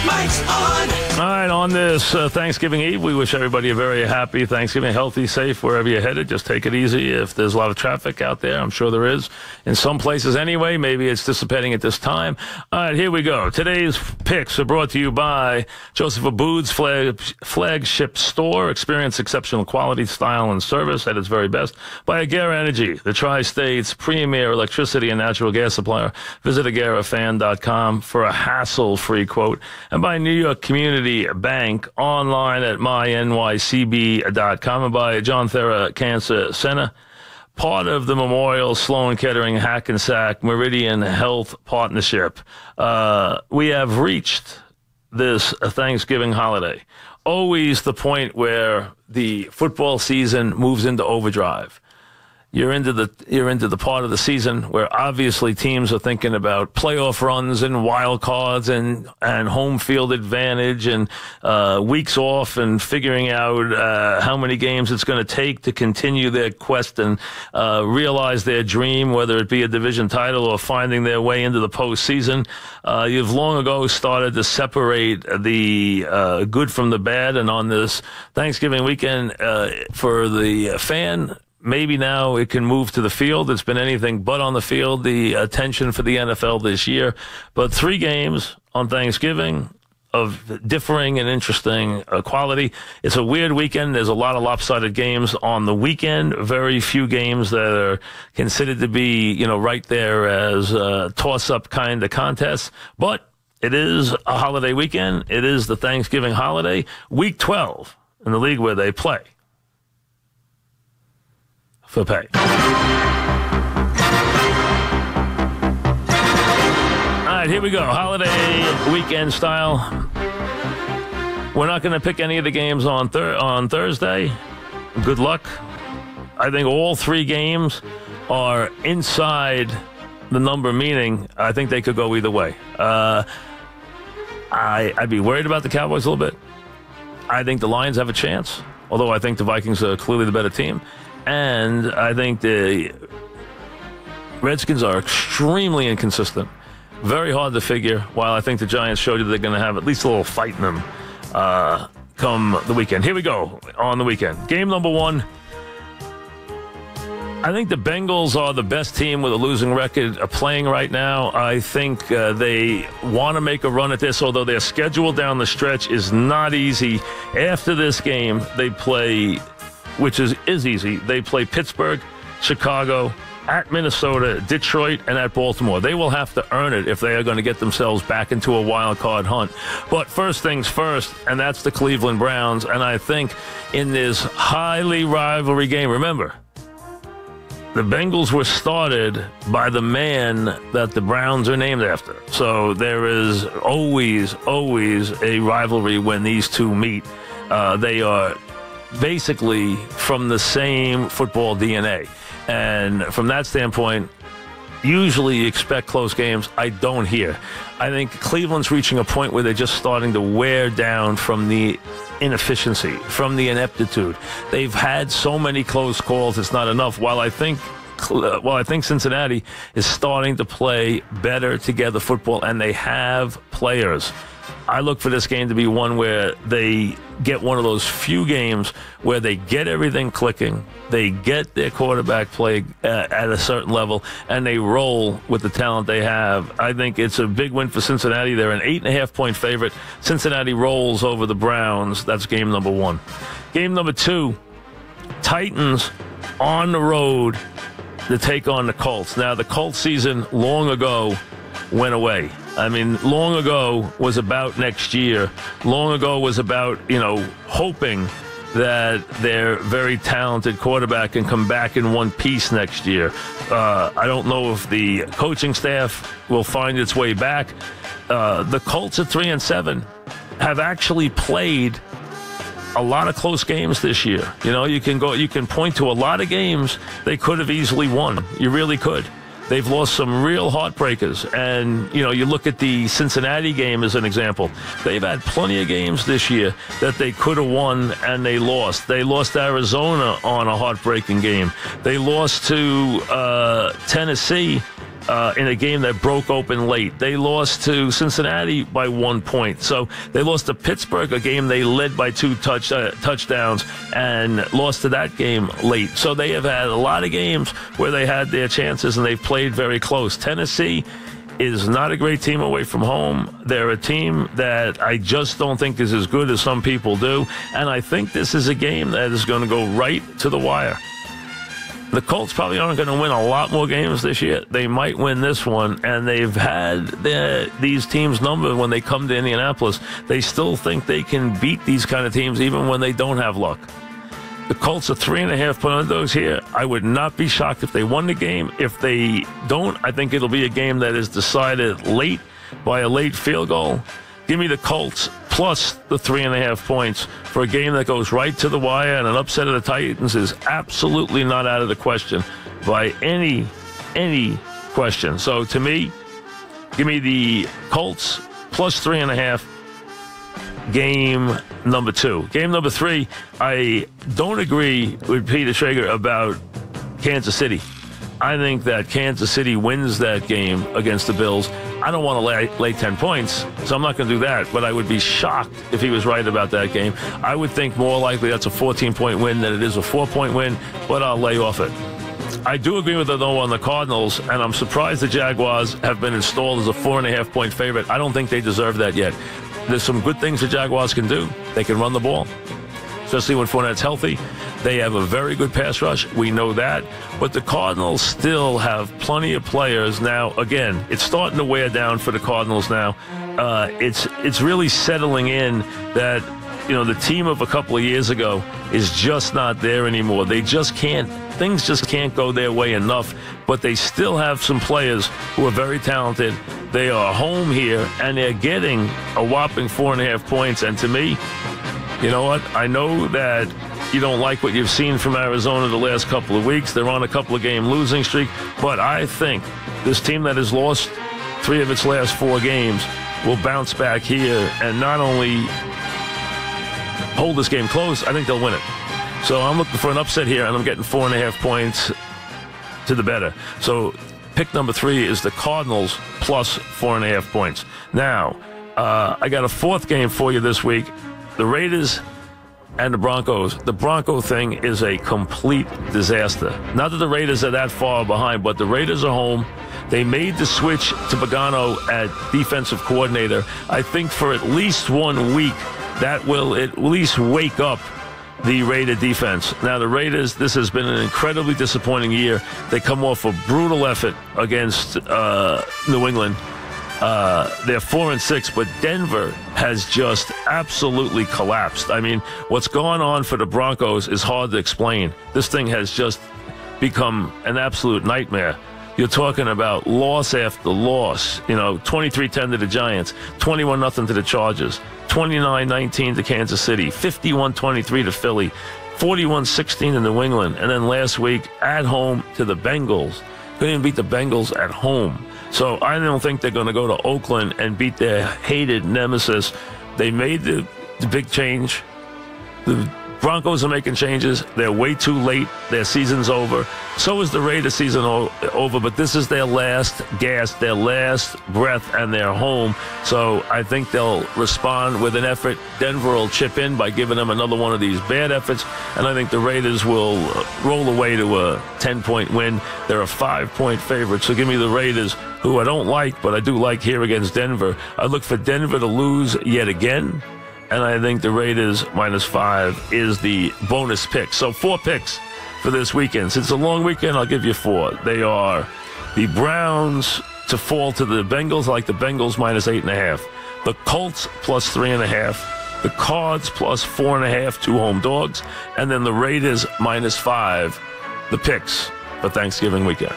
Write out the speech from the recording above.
Mike's on. All right, on this Thanksgiving Eve, we wish everybody a very happy Thanksgiving, healthy, safe, wherever you're headed. Just take it easy. If there's a lot of traffic out there, I'm sure there is. In some places anyway, maybe it's dissipating at this time. All right, here we go. Today's picks are brought to you by Joseph Aboud's flagship store. Experience exceptional quality, style, and service at its very best. By Agera Energy, the Tri-State's premier electricity and natural gas supplier. Visit agerafan.com for a hassle-free quote. And by New York Community Bank, online at mynycb.com, and by John Thera Cancer Center, part of the Memorial Sloan Kettering Hackensack Meridian Health Partnership. We have reached this Thanksgiving holiday. Always the point where the football season moves into overdrive. You're into the part of the season where obviously teams are thinking about playoff runs and wild cards and home field advantage and weeks off and figuring out how many games it's going to take to continue their quest and realize their dream, whether it be a division title or finding their way into the postseason. You've long ago started to separate the good from the bad, and on this Thanksgiving weekend for the fan, maybe now it can move to the field. It's been anything but on the field, the attention for the NFL this year. But 3 games on Thanksgiving of differing and interesting quality. It's a weird weekend. There's a lot of lopsided games on the weekend. Very few games that are considered to be, right there as toss-up kind of contests. But it is a holiday weekend. It is the Thanksgiving holiday. Week 12 in the league where they play for pay. All right, here we go. Holiday weekend style. We're not going to pick any of the games on Thursday. Good luck. I think all 3 games are inside the number, meaning I think they could go either way. I'd be worried about the Cowboys a little bit. I think the Lions have a chance, although I think the Vikings are clearly the better team. And I think the Redskins are extremely inconsistent. Very hard to figure, while I think the Giants showed you they're going to have at least a little fight in them come the weekend. Here we go on the weekend. Game number 1. I think the Bengals are the best team with a losing record playing right now. I think they want to make a run at this, although their schedule down the stretch is not easy. After this game, they play, which is easy. They play Pittsburgh, Chicago, at Minnesota, Detroit, and at Baltimore. They will have to earn it if they are going to get themselves back into a wild card hunt. But first things first, and that's the Cleveland Browns. And I think in this highly rivalry game, remember, the Bengals were started by the man that the Browns are named after. So there is always a rivalry when these two meet. They are basically from the same football DNA. And from that standpoint, usually you expect close games. I don't hear. I think Cleveland's reaching a point where they're just starting to wear down from the inefficiency, from the ineptitude. They've had so many close calls, it's not enough. While I think Cincinnati is starting to play better together football, and they have players, I look for this game to be one where they get one of those few games where they get everything clicking, they get their quarterback play at a certain level, and they roll with the talent they have. I think it's a big win for Cincinnati. They're an 8.5-point favorite. Cincinnati rolls over the Browns. That's game number 1. Game number 2, Titans on the road to take on the Colts. Now, the Colts season long ago went away. I mean, long ago was about next year. Long ago was about, hoping that their very talented quarterback can come back in one piece next year. I don't know if the coaching staff will find its way back. The Colts at 3-7 have actually played a lot of close games this year. You can point to a lot of games they could have easily won. You really could. They've lost some real heartbreakers. And, you look at the Cincinnati game as an example. They've had plenty of games this year that they could have won and they lost. They lost Arizona on a heartbreaking game. They lost to Tennessee in a game that broke open late. They lost to Cincinnati by 1 point. So they lost to Pittsburgh, a game they led by 2 touchdowns, and lost to that game late. So they have had a lot of games where they had their chances, and they've played very close. Tennessee is not a great team away from home. They're a team that I just don't think is as good as some people do. And I think this is a game that is going to go right to the wire. The Colts probably aren't going to win a lot more games this year. They might win this one, and they've had these teams numbered when they come to Indianapolis. They still think they can beat these kind of teams even when they don't have luck. The Colts are 3.5-point underdogs here. I would not be shocked if they won the game. If they don't, I think it'll be a game that is decided late by a late field goal. Give me the Colts plus the 3.5 points for a game that goes right to the wire, and an upset of the Titans is absolutely not out of the question by any question. So to me, give me the Colts plus 3.5. Game number 2. Game number 3, I don't agree with Peter Schrager about Kansas City. I think that Kansas City wins that game against the Bills. I don't want to lay 10 points, so I'm not going to do that, but I would be shocked if he was right about that game. I would think more likely that's a 14-point win than it is a 4-point win, but I'll lay off it. I do agree with it, though, on the Cardinals, and I'm surprised the Jaguars have been installed as a 4.5-point favorite. I don't think they deserve that yet. There's some good things the Jaguars can do. They can run the ball, especially when Fournette's healthy. They have a very good pass rush. We know that. But the Cardinals still have plenty of players. Now, again, it's starting to wear down for the Cardinals now. It's really settling in that, the team of a couple of years ago is just not there anymore. They just can't. Things just can't go their way enough, but they still have some players who are very talented. They are home here, and they're getting a whopping 4.5 points. And to me, you know what? I know that you don't like what you've seen from Arizona the last couple of weeks. They're on a couple of game losing streak, but I think this team that has lost 3 of its last 4 games will bounce back here and not only hold this game close, I think they'll win it. So I'm looking for an upset here, and I'm getting 4.5 points to the better. So pick number 3 is the Cardinals plus 4.5 points. Now, I got a 4th game for you this week. The Raiders and the Broncos. The Bronco thing is a complete disaster. Not that the Raiders are that far behind, but the Raiders are home. They made the switch to Pagano at defensive coordinator. I think for at least 1 week, that will at least wake up the Raider defense. Now, the Raiders, this has been an incredibly disappointing year. They come off a brutal effort against New England. They're 4-6, but Denver has just absolutely collapsed. I mean, what's going on for the Broncos is hard to explain. This thing has just become an absolute nightmare. You're talking about loss after loss. 23-10 to the Giants, 21-0 to the Chargers, 29-19 to Kansas City, 51-23 to Philly, 41-16 to New England, and then last week at home to the Bengals. Couldn't even beat the Bengals at home. So I don't think they're going to go to Oakland and beat their hated nemesis. They made the big change. The Broncos are making changes. They're way too late. Their season's over. So is the Raiders season over, but this is their last gasp, their last breath, and they're home. So I think they'll respond with an effort. Denver will chip in by giving them another one of these bad efforts, and I think the Raiders will roll away to a 10-point win. They're a 5-point favorite, so give me the Raiders, who I don't like, but I do like here against Denver. I look for Denver to lose yet again. And I think the Raiders -5 is the bonus pick. So 4 picks for this weekend. Since it's a long weekend, I'll give you 4. They are the Browns to fall to the Bengals. I like the Bengals -8.5. The Colts +3.5. The Cards +4.5, 2 home dogs. And then the Raiders -5, the picks for Thanksgiving weekend.